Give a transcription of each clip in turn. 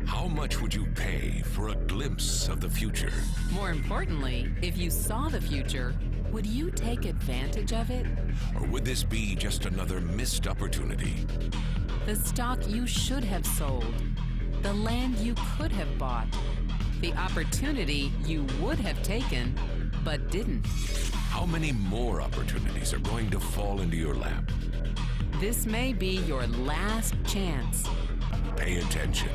How much would you pay for a glimpse of the future? More importantly, if you saw the future, would you take advantage of it? Or would this be just another missed opportunity? The stock you should have sold, the land you could have bought, the opportunity you would have taken, but didn't. How many more opportunities are going to fall into your lap? This may be your last chance. Pay attention.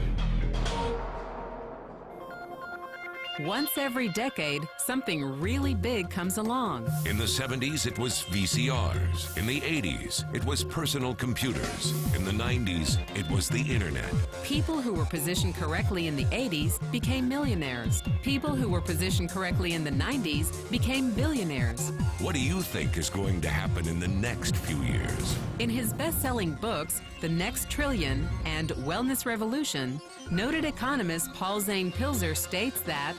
Once every decade, something really big comes along. In the 70s, it was VCRs. In the 80s, it was personal computers. In the 90s, it was the internet. People who were positioned correctly in the 80s became millionaires. People who were positioned correctly in the 90s became billionaires. What do you think is going to happen in the next few years? In his best-selling books, The Next Trillion and Wellness Revolution, noted economist Zane Pilzer states that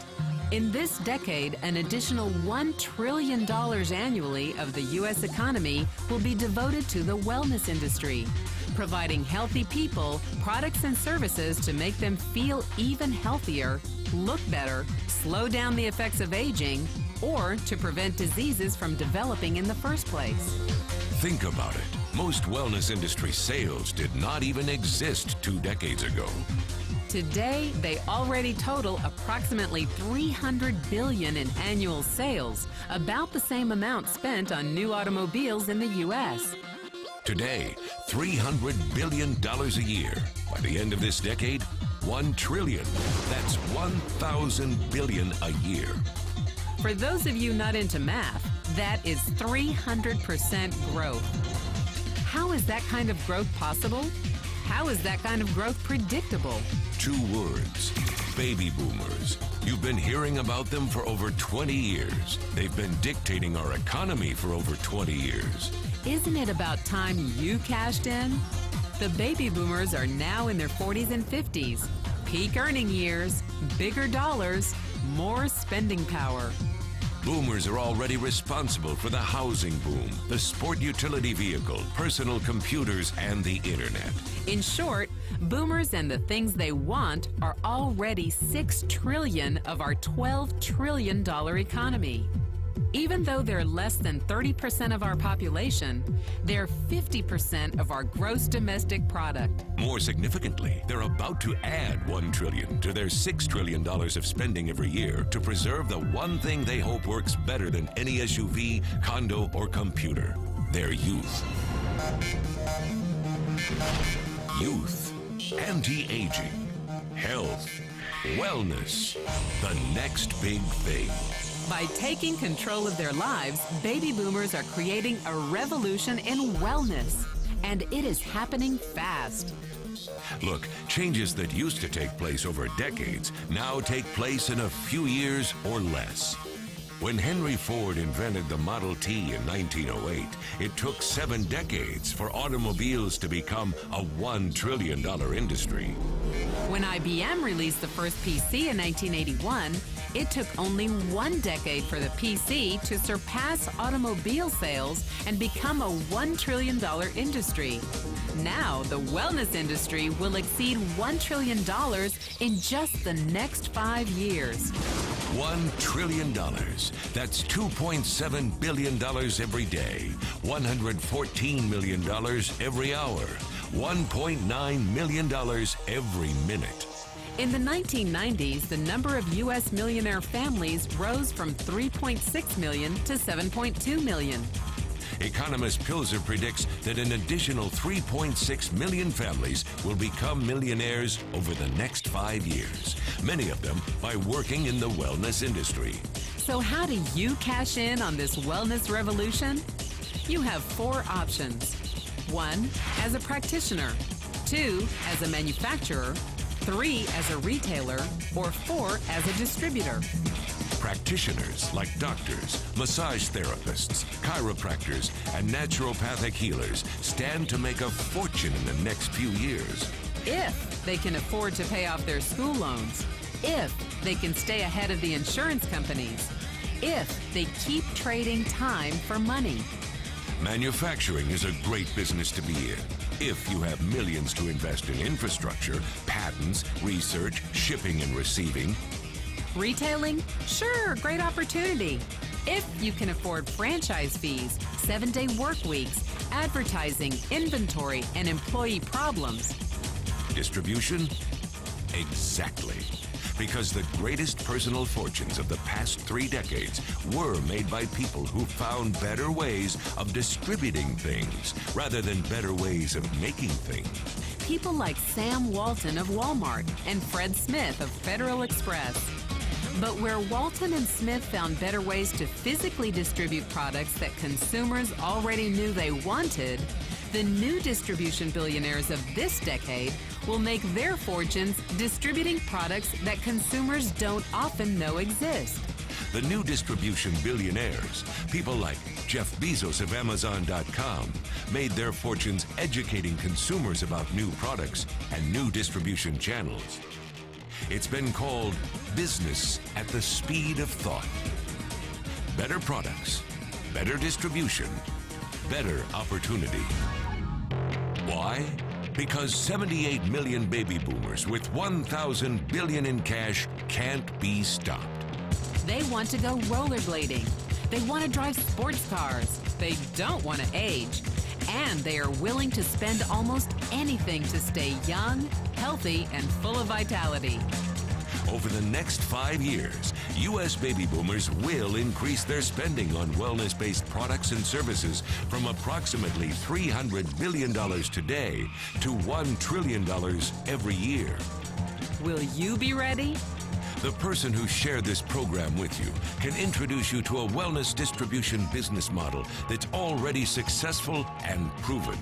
in this decade, an additional $1 trillion annually of the U.S. economy will be devoted to the wellness industry, providing healthy people products and services to make them feel even healthier, look better, slow down the effects of aging, or to prevent diseases from developing in the first place. Think about it. Most wellness industry sales did not even exist 2 decades ago. Today, they already total approximately $300 billion in annual sales, about the same amount spent on new automobiles in the U.S. Today, $300 billion a year. By the end of this decade, $1 trillion. That's 1,000 billion a year. For those of you not into math, that is 300% growth. How is that kind of growth possible? How is that kind of growth predictable? 2 words: baby boomers. You've been hearing about them for over 20 years. They've been dictating our economy for over 20 years. Isn't it about time you cashed in? The baby boomers are now in their 40s and 50s. Peak earning years, bigger dollars, more spending power. Boomers are already responsible for the housing boom, the sport utility vehicle, personal computers, and the internet. In short, boomers and the things they want are already $6 trillion of our $12 trillion economy. Even though they're less than 30% of our population, they're 50% of our gross domestic product. More significantly, they're about to add $1 trillion to their $6 trillion of spending every year to preserve the one thing they hope works better than any SUV, condo, or computer: their youth. Youth, anti-aging, health, wellness, the next big thing. By taking control of their lives, baby boomers are creating a revolution in wellness, and it is happening fast. Look, changes that used to take place over decades now take place in a few years or less. When Henry Ford invented the Model T in 1908, it took 7 decades for automobiles to become a $1 trillion industry. When IBM released the first PC in 1981, it took only 1 decade for the PC to surpass automobile sales and become a $1 trillion industry. Now, the wellness industry will exceed $1 trillion in just the next 5 years. $1 trillion. That's $2.7 billion every day, $114 million every hour, $1.9 million every minute. In the 1990s, the number of U.S. millionaire families rose from 3.6 million to 7.2 million. Economist Pilzer predicts that an additional 3.6 million families will become millionaires over the next 5 years, many of them by working in the wellness industry. So how do you cash in on this wellness revolution? You have 4 options. 1, as a practitioner. 2, as a manufacturer. 3, as a retailer. Or 4, as a distributor. Practitioners like doctors, massage therapists, chiropractors, and naturopathic healers stand to make a fortune in the next few years. If they can afford to pay off their school loans. If they can stay ahead of the insurance companies. If they keep trading time for money. Manufacturing is a great business to be in if you have millions to invest in infrastructure, patents, research, shipping and receiving. Retailing? Sure, great opportunity. If you can afford franchise fees, 7-day work weeks, advertising, inventory, and employee problems. Distribution? Exactly. Because the greatest personal fortunes of the past 3 decades were made by people who found better ways of distributing things rather than better ways of making things. People like Sam Walton of Walmart and Fred Smith of Federal Express. But where Walton and Smith found better ways to physically distribute products that consumers already knew they wanted, the new distribution billionaires of this decade will make their fortunes distributing products that consumers don't often know exist. The new distribution billionaires, people like Jeff Bezos of Amazon.com, made their fortunes educating consumers about new products and new distribution channels. It's been called business at the speed of thought. Better products, better distribution, better opportunity. Why? Because 78 million baby boomers with 1,000 billion in cash can't be stopped. They want to go rollerblading. They want to drive sports cars. They don't want to age. And they are willing to spend almost anything to stay young, healthy, and full of vitality. Over the next 5 years, U.S. baby boomers will increase their spending on wellness-based products and services from approximately $300 billion today to $1 trillion every year. Will you be ready? The person who shared this program with you can introduce you to a wellness distribution business model that's already successful and proven.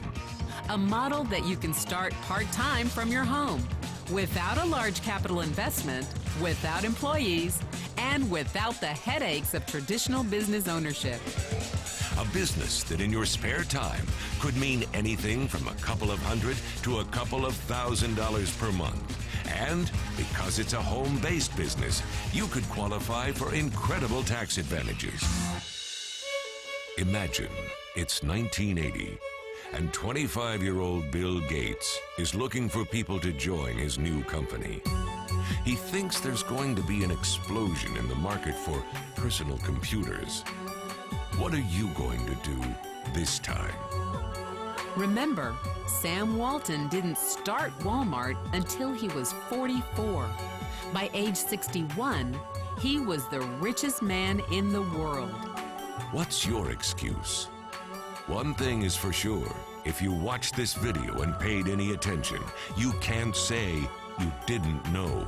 A model that you can start part-time from your home, without a large capital investment, without employees, and without the headaches of traditional business ownership. A business that in your spare time could mean anything from a couple of hundred to a couple of $1,000s per month. And because it's a home-based business, you could qualify for incredible tax advantages. Imagine it's 1980. And 25-year-old Bill Gates is looking for people to join his new company. He thinks there's going to be an explosion in the market for personal computers. What are you going to do this time? Remember, Sam Walton didn't start Walmart until he was 44. By age 61, he was the richest man in the world. What's your excuse? One thing is for sure, if you watched this video and paid any attention, you can't say you didn't know.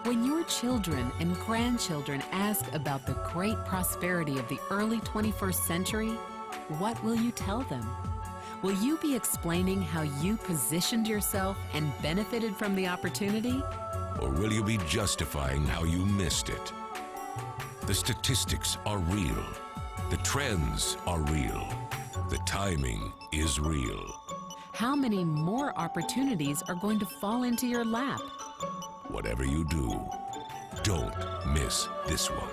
When your children and grandchildren ask about the great prosperity of the early 21st century, what will you tell them? Will you be explaining how you positioned yourself and benefited from the opportunity? Or will you be justifying how you missed it? The statistics are real. The trends are real. The timing is real. How many more opportunities are going to fall into your lap? Whatever you do, don't miss this one.